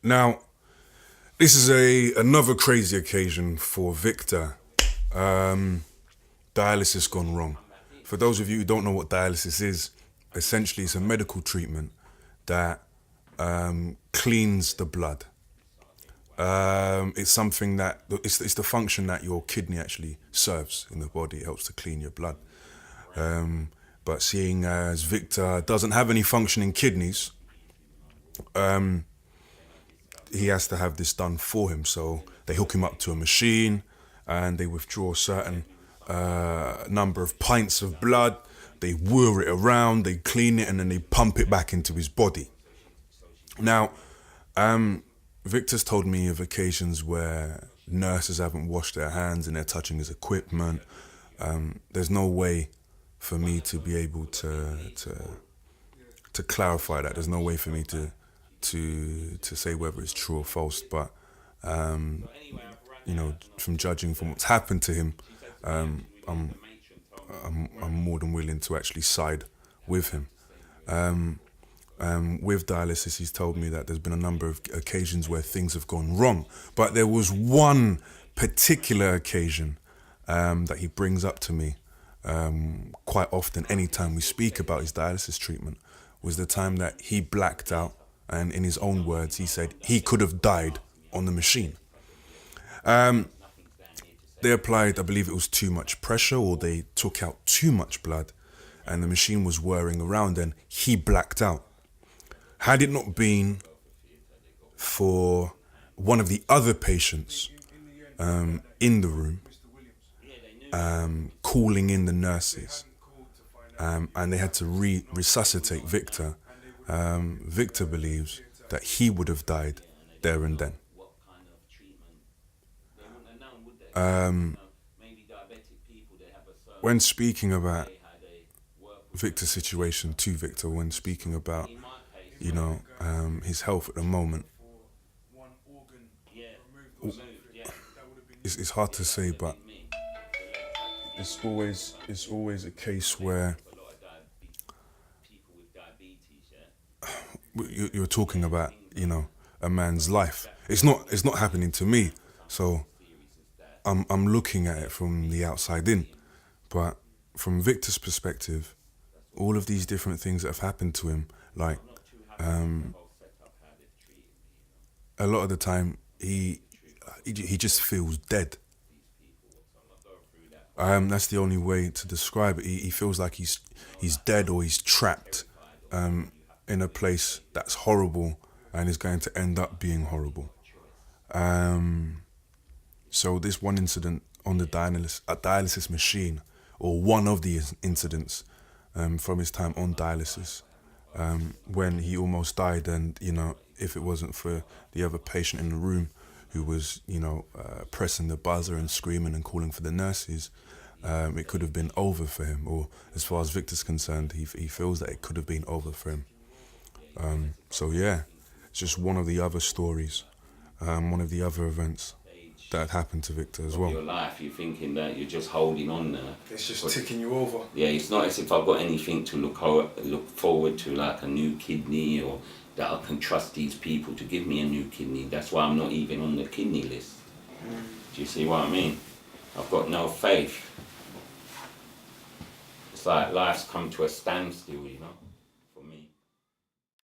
Now, this is another crazy occasion for Victor. Dialysis gone wrong. For those of you who don't know what dialysis is, essentially it's a medical treatment that cleans the blood. It's something that, it's the function that your kidney actually serves in the body. It helps to clean your blood. But seeing as Victor doesn't have any functioning kidneys, he has to have this done for him. So they hook him up to a machine and they withdraw a certain number of pints of blood. They whir it around, they clean it, and then they pump it back into his body. Now, Victor's told me of occasions where nurses haven't washed their hands and they're touching his equipment. There's no way for me to be able to clarify that. There's no way for me to say whether it's true or false, but you know, from judging from what's happened to him, I'm more than willing to actually side with him. With dialysis, he's told me that there's been a number of occasions where things have gone wrong, but there was one particular occasion that he brings up to me quite often anytime we speak about his dialysis treatment, was the time that he blacked out, and in his own words he said he could have died on the machine. They applied, I believe it was too much pressure, or they took out too much blood, and the machine was whirring around and he blacked out. Had it not been for one of the other patients in the room calling in the nurses, and they had to resuscitate Victor, Victor believes that he would have died there and then. When speaking about Victor's situation to Victor, when speaking about, you know, his health at the moment, it's hard to say, but it's always a case where you're talking about, you know, a man's life. It's not happening to me, so I'm looking at it from the outside in. But from Victor's perspective, all of these different things that have happened to him, like a lot of the time he just feels dead. That's the only way to describe it. He feels like he's dead, or he's trapped in a place that's horrible and is going to end up being horrible. So this one incident on the dialysis machine, or one of the incidents from his time on dialysis, when he almost died, and, you know, if it wasn't for the other patient in the room who was, you know, pressing the buzzer and screaming and calling for the nurses, it could have been over for him. Or as far as Victor's concerned, he feels that it could have been over for him. So yeah, it's just one of the other stories, one of the other events that happened to Victor as well. Your life, you're thinking that you're just holding on there. It's just ticking you over. Yeah, it's not as if I've got anything to look forward to, like a new kidney, or that I can trust these people to give me a new kidney. That's why I'm not even on the kidney list. Do you see what I mean? I've got no faith. It's like life's come to a standstill, you know.